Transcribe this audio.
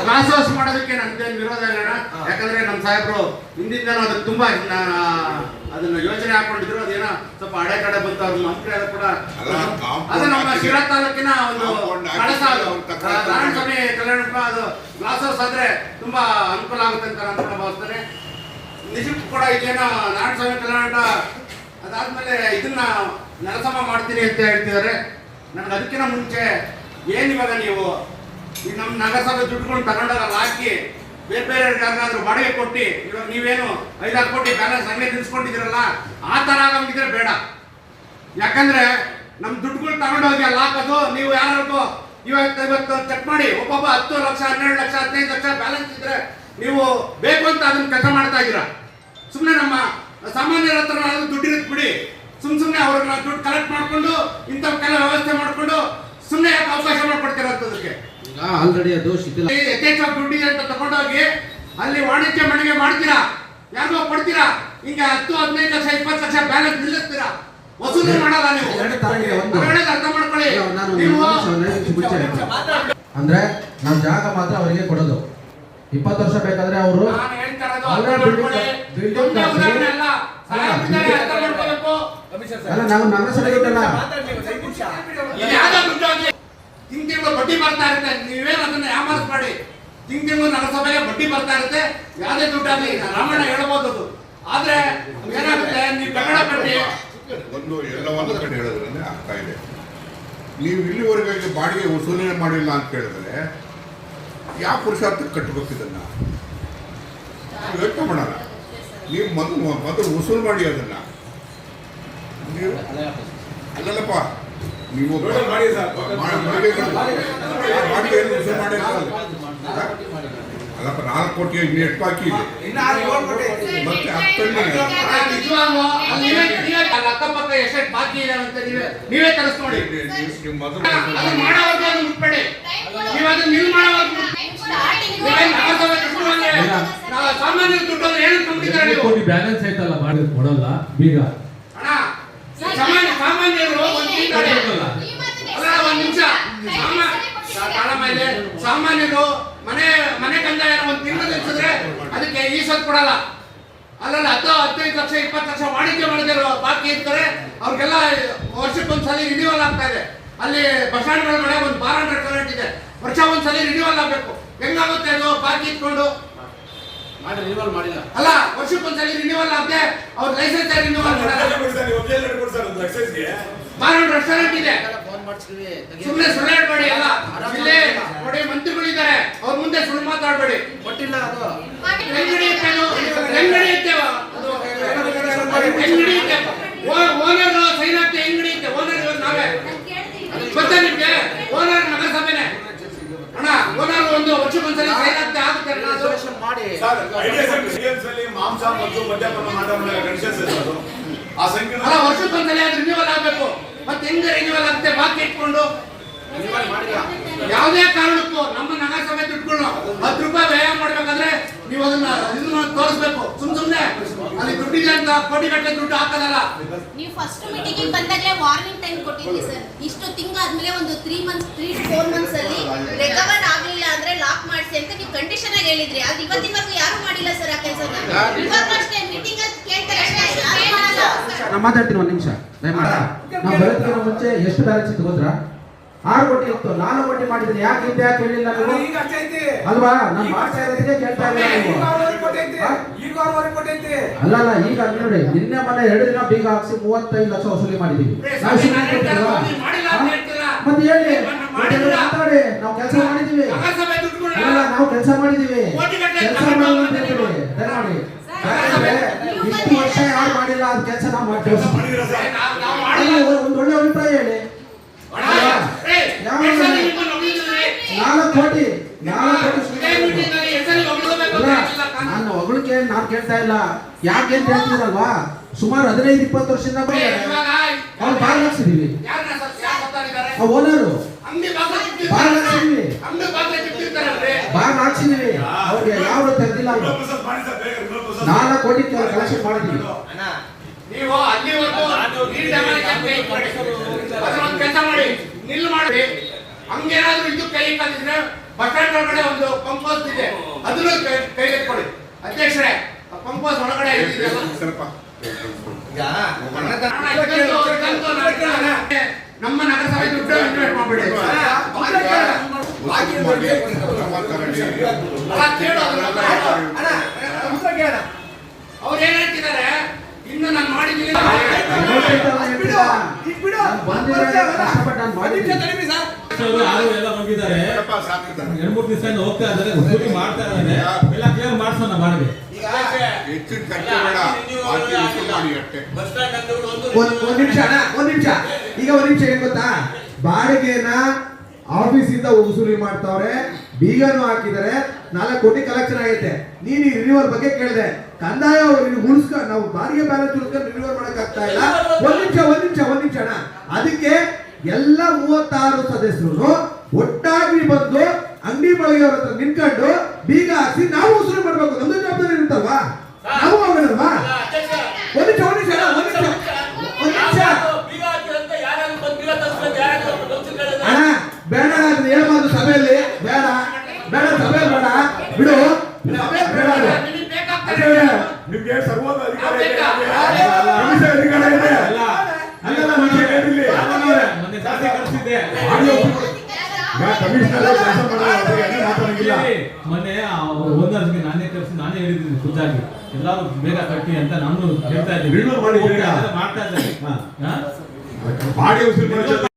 Class ಮಾಡೋದಕ್ಕೆ ನಮ್ದೇನು ವಿರೋಧ ಇಲ್ಲ, ಯಾಕಂದ್ರೆ ನಮ್ಮ ಸಾಹೇಬರು ಹಿಂದಿಂದ ಅದಕ್ಕೆ ತುಂಬಾ ಅದನ್ನ ಯೋಚನೆ ಹಾಕೊಂಡಿದ್ರು. ಅದೇನೋ ಸ್ವಲ್ಪ ಹಳೆ ಕಡೆ ಬಂತು, ಅವ್ರ ಮಂತ್ರಿ ಆದ ಕೂಡ ಅದು ನಮ್ಮ ಶಿರಾ ತಾಲೂಕಿನ ಒಂದು ಕಳಸ, ನಾರಾಯಣ ಸ್ವಾಮಿ ಕಲ್ಯಾಣ ಅದು ಕ್ಲಾಸ್ ಹೌಸ್ ಆದ್ರೆ ತುಂಬಾ ಅನುಕೂಲ ಆಗುತ್ತೆ ಅಂತ ನಾನು ಕೂಡ ಭಾವಿಸ್ತೇನೆ. ನಿಜಕ್ಕೂ ಕೂಡ ಇದೇನೋ ನಾರಾಯಣ ಸ್ವಾಮಿ ಕಲ್ಯಾಣ ಅದಾದ್ಮೇಲೆ ಇದನ್ನ ನರಸಮ ಮಾಡ್ತೀನಿ ಅಂತ ಹೇಳ್ತಿದ್ದಾರೆ. ನನಗೆ ಅದಕ್ಕಿಂತ ಮುಂಚೆ ಏನು ಇವಾಗ ನೀವು ಈ ನಮ್ಮ ನಗರಸಭೆ ದುಡ್ಡುಕೊಂಡು ತಗೊಂಡಾಗ ಹಾಕಿ ಬೇರೆ ಬೇರೆ ಯಾರಿಗಾದ್ರೂ ಬಾಡಿಗೆ ಕೊಟ್ಟು ಇವಾಗ ನೀವೇನು 5-6 ಕೋಟಿ ಬ್ಯಾಲೆನ್ಸ್ ಹಂಗೆ ನಿಲ್ಸ್ಕೊಂಡಿದ್ದೀರಲ್ಲ, ಆ ಥರ ಆಗಂಗಿದ್ರೆ ಬೇಡ. ಯಾಕಂದ್ರೆ ನಮ್ಮ ದುಡ್ಡುಗಳು ತಗೊಂಡೋಗಿ ಅಲ್ಲಿ ಹಾಕೋದು, ನೀವು ಯಾರಿಗೂ ಇವತ್ತು ಚೆಕ್ ಮಾಡಿ ಒಬ್ಬೊಬ್ಬ 10 ಲಕ್ಷ 12 ಲಕ್ಷ 15 ಲಕ್ಷ ಬ್ಯಾಲೆನ್ಸ್ ಇದ್ರೆ ನೀವು ಬೇಕು ಅಂತ ಅದನ್ನ ಕೆಲಸ ಮಾಡ್ತಾ ಇದ್ದೀರಾ. ಸುಮ್ಮನೆ ನಮ್ಮ ಸಾಮಾನ್ಯರ ಹತ್ರ ದುಡ್ಡಿರುತ್ತೆ ಬಿಡಿ, ಸುಮ್ಮನೆ ಅವ್ರನ್ನ ದುಡ್ಡು ಕಲೆಕ್ಟ್ ಮಾಡ್ಕೊಂಡು ಇಂಥವಕ್ಕೆಲ್ಲ ವ್ಯವಸ್ಥೆ ಮಾಡ್ಕೊಂಡು ಸುಮ್ಮನೆ ಯಾಕೆ ಅವಕಾಶ ಮಾಡ್ಕೊಡ್ತಿರೋದಕ್ಕೆ. ಈಗ ಆಲ್ರೆಡಿ ಅದು ಯಥೇಚ್ಛ ದುಡ್ಡಿದೆ ಅಂತ ತಗೊಂಡೋಗಿ ಅಲ್ಲಿ ವಾಣಿಜ್ಯ ಮನೆಗೆ ಮಾಡ್ತೀರಾ, ಯಾರಿಗೋ ಕೊಡ್ತೀರಾ, ಹಿಂಗೆ 10-15 ಲಕ್ಷ 20 ಲಕ್ಷ ಬ್ಯಾಲೆನ್ಸ್ ನಿಲ್ಲಿಸ್ತೀರಾ, ವಸೂಲಿ ಮಾಡಲ್ಲ. ನೀವು ಅರ್ಥ ಮಾಡ್ಕೊಳ್ಳಿ. ಅಂದ್ರೆ ನಾವು ಜಾಗ ಮಾತ್ರ ಅವರಿಗೆ ಕೊಡೋದು. 20 ವರ್ಷ ಬೇಕಾದ್ರೆ ಅವರು ನಾವು ನಗರಸಭೆ ತಿಂಗಳು ಬಡ್ಡಿ ಬರ್ತಾ ಇರುತ್ತೆ. ನೀವೇನು ಅದನ್ನ ಯಾಮಾರಿಸ್ಬೇಡಿ. ತಿಂಗಳು ನಗರಸಭೆಗೆ ಬಡ್ಡಿ ಬರ್ತಾ ಇರುತ್ತೆ. ಯಾವುದೇ ದುಡ್ಡಾಗಲಿ ರಾಮಣ್ಣ ಹೇಳ್ಬೋದು. ಅದು ಆದ್ರೆ ಏನಾಗುತ್ತೆ, ನೀವು ಕನ್ನಡ ಬಡ್ಡಿ ಒಂದು ಎಲ್ಲವನ್ನು ಕಡೆ ಹೇಳೋದ್ರಿಂದ ಅರ್ಥ ಇದೆ. ನೀವು ಇಲ್ಲಿವರೆಗೆ ಬಾಡಿಗೆ ವಸೂಲಿ ಮಾಡಿಲ್ಲ ಅಂತ ಹೇಳಿದ್ರೆ ಯಾವ ಪುರುಷಾರ್ಥಕ್ಕೆ ಕಟ್ಟಬೇಕು ಇದನ್ನ ಯೋಚನೆ ಮಾಡಲ್ಲ. ನೀವು ಮೊದಲು ವಸೂಲು ಮಾಡಿ ಅದನ್ನ. ನೀವು ಅಲ್ಲಲ್ಲಪ್ಪ, ನೀವು ಬಾಡಿಗೆ ವಸೂಲು ಮಾಡಿ ಅಲ್ಲಪ್ಪ. 4 ಕೋಟಿ ಇನ್ನು ಎಷ್ಟು ಬಾಕಿ ಇದೆ ಮತ್ತೆ ಅಕ್ಕಪಕ್ಕ ಎಷ್ಟು ಬಾಕಿ ಇದೆ ಅಂತ ನೀವೇ ತರಿಸ್ ನೋಡಿ. ಸಾಮಾನ್ಯ ದುಡ್ಡು ಏನು ತುಂಬಿದ್ದಾರೆ. ಬ್ಯಾಲೆನ್ಸ್ ಆಯ್ತಲ್ಲ ಮಾಡಿ ಕೊಡಲ್ಲ ಬೀಗ. ಸಾಮಾನ್ಯರು ಒಂದ್ ನಿಮಿಷ ಸಾಮಾನ್ಯರು ಮನೆ ಕಂದಾಯ ಒಂದು ತಿಂಗಳು ನಿಲ್ಸಿದ್ರೆ ಅದಕ್ಕೆ ಈ ಸತ್ ಕೊಡಲ್ಲ. ಅಲ್ಲಲ್ಲ 10-15 ಲಕ್ಷ 20 ಲಕ್ಷ ವಾಣಿಜ್ಯ ಮಾಡಿದ್ರು ಬಾಕಿ ಇರ್ತಾರೆ. ಅವ್ರಿಗೆಲ್ಲ ವರ್ಷಕ್ಕೊಂದ್ಸಲಿ ರಿನ್ಯೂವಲ್ ಆಗ್ತಾ ಇದೆ. ಅಲ್ಲಿ ಬಸ್ ಸ್ಟ್ಯಾಂಡ್ ಒಳಗಡೆ ಒಂದು ಬಾರ್ ಅಂಡ್ ರೆಸ್ಟೋರೆಂಟ್ ಇದೆ, ವರ್ಷ ಒಂದ್ಸಲಿ ರಿನ್ಯೂವಲ್ ಆಗ್ಬೇಕು. ಹೆಂಗಾಗುತ್ತೆ ಅದು ಬಾಕಿ ಇಟ್ಕೊಂಡು ಅಲ್ಲ, ವರ್ಷಕ್ಕೊಂದ್ಸಲಿ ರಿನ್ಯೂವಲ್ ಆಗದೆ ಅವ್ರ licence renewal bar and restaurant ಇದೆ. ಸುಮ್ಮನೆ ಸುಳ್ಳು ಹೇಳ್ಬೇಡಿ. ಅಲ್ಲ ಇಲ್ಲೇ ನೋಡಿ ಮಂತ್ರಿಗಳಿದ್ದಾರೆ, ಅವ್ರ ಮುಂದೆ ಸುಳ್ಳು ಮಾತಾಡ್ಬೇಡಿ. ಕೊಟ್ಟಿಲ್ಲ ಅದು ಓನರ್ ಸೈನ್ ಆಗ್ತದೆ. ಹೆಂಗ್ ನಡೆಯುತ್ತೆ ಓನರ್? ನಾವೇ ಗೊತ್ತಾ ನಿಮ್ಗೆ? ಓನರ್ ನಗರಸಭೆನೆ ಅಣ್ಣ. ಓನರ್ ಒಂದು ವರ್ಷಕ್ಕೊಂದ್ಸಲಿ ಸೈನ್ ಆಗ್ತದೆ ಆಗುತ್ತೆ. ಮಾಂಸ ಮತ್ತು ಮದ್ಯಪಾನ ಮಾಡೋ ವರ್ಷಕ್ಕೊಂದ್ಸಲಿ ಅದು ರಿನ್ಯೂವಲ್ ಆಗ್ಬೇಕು. ಮತ್ತೆ ಹೆಂಗ ರಿನ್ಯೂವಲ್ ಆಗುತ್ತೆ ಬಾಕಿ ಇಟ್ಕೊಂಡು? ಯಾವುದೇ ಕಾರಣಕ್ಕೂ ನಮ್ಮ ನಗರಸಭೆ ದುಡ್ಡುಗಳು 10 ರೂಪಾಯಿ ವ್ಯಯ ಮಾಡ್ಬೇಕಾದ್ರೆ ನೀವು ಇದನ್ನ ತೋರಿಸ್ಬೇಕು. ಸುಮ್ನೆ ಅಲ್ಲಿ ದುಡ್ಡಿದೆ ಅಂತ ಕೋಟಿಗಟ್ಟಲೆ ದುಡ್ಡು ಹಾಕೋದಲ್ಲ. ನೀವು ಫಸ್ಟ್ ಮೀಟಿಂಗ್ ಬಂದಾಗಲೇ ವಾರ್ನಿಂಗ್ ಟೈಮ್ ಕೊಟ್ಟಿದ್ವಿ ಸರ್. ಇಷ್ಟು ತಿಂಗಳಾದ್ಮೇಲೆ ಒಂದು 3 to 4 ಮಂತ್ಸ್ ಅಲ್ಲಿ ರಿಕವರ್ ಆಗಲಿಲ್ಲ ಅಂದ್ರೆ ಲಾಕ್ ಮಾಡಿಸಿ ಅಂತ ನೀವು ಕಂಡೀಷನ್ ಆಗಿ ಹೇಳಿದ್ರಿ. ಅದು ಇವತ್ತಿನವರೆಗೂ ಯಾರು ಮಾಡಿಲ್ಲ ಸರ್ ಆ ಕೆಲಸನ. ಇವಾಗ ಅಷ್ಟೇ ಮೀಟಿಂಗ್ ಅಲ್ಲಿ ಕೇಳ್ತಾರೆ ಅಷ್ಟೇ, ಯಾರು ಮಾಡಲ್ಲ. ನಾನು ಮಾತಾಡ್ತೀನಿ ಒಂದು ನಿಮಿಷ ದಯಮಾಡಿ. ನಾವು ಬರೋದಕ್ಕಿಂತ ಮುಂಚೆ ಎಷ್ಟು ಬ್ಯಾಲೆನ್ಸ್ ಇತ್ತು ಗೊತ್ತಾ? 6 ಕೋಟಿ ಇತ್ತು. 4 ಕೋಟಿ ಮಾಡಿದ್ರೆ ಯಾಕೆ ಹಿಂದೆ ಯಾಕೆ ಹೇಳಿಲ್ಲ ನೀವು ಅಲ್ವಾ? ನಾನು ಮಾಡ್ತಾ ಇರೋದಕ್ಕೆ ಕೇಳ್ತಾ ಇಲ್ಲ ನೀವು. ಅಲ್ಲ ಈಗ ನೋಡಿ, ನಿನ್ನೆ ಮೊನ್ನೆ 2 ದಿನ ಬೀಗ ಹಾಕ್ಸಿ 35 ಲಕ್ಷ ವಸೂಲಿ ಮಾಡಿದೀವಿ. ಮತ್ತೆ ಹೇಳಿ ಮಾತಾಡಿ. ನಾವು ಕೆಲಸ ಮಾಡಿದೀವಿ. ಅಲ್ಲ ನಾವು ಕೆಲಸ ಮಾಡಿದೀವಿ. ಕೆಲಸ ಮಾಡಿ ದಯಮಾಡಿ. ಇಷ್ಟು ವರ್ಷ ಯಾರು ಮಾಡಿಲ್ಲ ಅದ್ ಕೆಲಸ ನಾವು ಮಾಡ್ತೀವಿ. ಒಂದು ಒಳ್ಳೆ ಅಭಿಪ್ರಾಯ ಹೇಳಿ. 4 ಕೋಟಿ ನಾನು ಹೊಗಳಿಕೆ ನಾನು ಕೇಳ್ತಾ ಇಲ್ಲ. ಯಾಕೆ ಅಂತ ಹೇಳ್ತೀರಲ್ವಾ? ಸುಮಾರು 15-20 ವರ್ಷದಿಂದ ಅವ್ರು ಬಾರ್ ಹಾಕ್ಸಿದೀವಿ. ಓನರು ಬಾರ್ ಹಾಕ್ಸಿದೀವಿ. ಬಾರ್ ಹಾಕ್ಸಿದೀವಿ. ಅವ್ರಿಗೆ ಯಾವ ತೆಗ್ದಿಲ್ಲ. 4 ಕೋಟಿ ಕಲೆಕ್ಷನ್ ಮಾಡಿದೀವಿ. ನೀವು ಅಲ್ಲಿವರೆಗೂ ಕೆಲಸ ಮಾಡಿ. ಹಂಗೇನಾದ್ರೂ ಇದು ಕೈ ಕಾದಿದ್ರೆ ಬಸ್ ಸ್ಟ್ಯಾಂಡ್ ಒಳಗಡೆ ಒಂದು ಪಂಪ್ ಹೌಸ್ ಇದೆ, ಅದನ್ನು ಕೈಗೆತ್ಕೊಳ್ಳಿ ಅಧ್ಯಕ್ಷರೇ. ಪಂಪ್ ಹೌಸ್ ಒಳಗಡೆ ಇದೆಯಲ್ಲ, ಸ್ವಲ್ಪ ನಮ್ಮ ನಗರಸಭೆ ದುಡ್ಡು ಇನ್ವೆಸ್ಟ್ ಮಾಡ್ಬೇಡಿ. ಅವ್ರು ಏನ್ ಹೇಳ್ತಿದ್ದಾರೆ, ಇನ್ನು ನಾನು ಮಾಡಿದ್ದೀನಿ ಎಲ್ಲ ಬಂದಿದ್ದಾರೆ, ಎರಡು ಮೂರು ದಿವಸ ಹೋಗ್ತಾ ಇದ್ದಾರೆ, ಉದ್ಯೋಗ ಮಾಡ್ತಾ ಇದ್ದಾರೆ, ಎಲ್ಲ ಕ್ಲಿಯರ್ ಮಾಡ್ಸೋಣ ಬಾಡಿಗೆ. ಹೆಚ್ಚಿನ ಖರ್ಚು ಬೇಡ, ಬಾಕಿ ಉಳಿಸಿ ಮಾಡಿ ಅಷ್ಟೇ. ಒಂದ್ ನಿಮಿಷ ಅಣ್ಣ, ಒಂದ್ ನಿಮಿಷ. ಈಗ ಒಂದ್ ನಿಮಿಷ ಏನ್ ಗೊತ್ತಾ, ಬಾಡಿಗೆನ ಆಫೀಸ್ ಇಂದ ವಸೂಲಿ ಮಾಡ್ತಾವ್ರೆ, ಬೀಗನು ಹಾಕಿದ್ದಾರೆ, 4 ಕೋಟಿ ಕಲೆಕ್ಷನ್ ಆಗೈತೆ. ನೀನ್ ಈ ರಿನ್ಯೂವಲ್ ಬಗ್ಗೆ ಕೇಳಿದೆ, ಕಂದಾಯ ಉಳಿಸ್ಕ ನಾವು ಬಾಡಿಗೆ ಬ್ಯಾಲೆನ್ಸ್ ಉಳಿಸ್ಕೊಂಡು ರಿನ್ಯೂವಲ್ ಮಾಡಕ್ ಆಗ್ತಾ ಇಲ್ಲ. ಒಂದ್ ನಿಮಿಷ ಅಣ್ಣ. ಅದಕ್ಕೆ ಎಲ್ಲ 36 ಸದಸ್ಯರು ಒಟ್ಟಾಗಿ ಬಂದು ಅಂಗಡಿ ಬಳಗೆಯವ್ರ ಹತ್ರ ನಿಂತ್ಕೊಂಡು ಬೀಗ ಹಾಕಿ ನಾವು ವಸೂಲಿ ಮಾಡ್ಬೇಕು. ನಮ್ದು ಜವಾಬ್ದಾರಿ ಇರುತ್ತಲ್ವಾ, ನಾವು ಹೋಗೋಣಲ್ವಾ? ಒಂದ್ ನಿಮಿಷ ಅಣ್ಣ, ಬೇಡ ಅದನ್ನ ಹೇಳ್ಬಾರ್ದು ಸಭೆಯಲ್ಲಿ, ಬೇಡ ಸಭೆಯಲ್ಲಿ ಬೇಡ ಬಿಡು, ಬೇಡ ಅದು. ನಿಮ್ಗೆ ಸರ್ವೋಚ್ಚ ಅಧಿಕಾರ ಇದೆ, ಅಲ್ಲ, ಅಧಿಕಾರ ಇದೆ. ಅಲ್ಲೆಲ್ಲ ಮನುಷ್ಯ ಹೇಳಿರ್ಲಿ. ಮೊನ್ನೆ ಜಾಸ್ತಿ ಕಳಿಸಿದ್ದೆ. ಕಮಿಷನರ್ ಕೆಲಸ ಮಾಡೋದು ಮಾತಾಡಂಗಿಲ್ಲ. ಮೊನ್ನೆ ಓನರ್ಸ್ಗೆ ನಾನೇ ಕಳಿಸಿ ನಾನೇ ಹೇಳಿದ್ದೀನಿ ಖುದ್ದಾಗಿ, ಎಲ್ಲರೂ ಬೇಗ ಕಟ್ಟಿ ಅಂತ ನಾನು ಹೇಳ್ತಾ ಇದ್ದೀನಿ. Renewal ಮಾಡಿ ಬೇಗ. ಮಾಡ್ತಾ ಇದ್ದಾರೆ. ಬಾಡಿ ವಸೂಲಿ ಮಾಡೋದು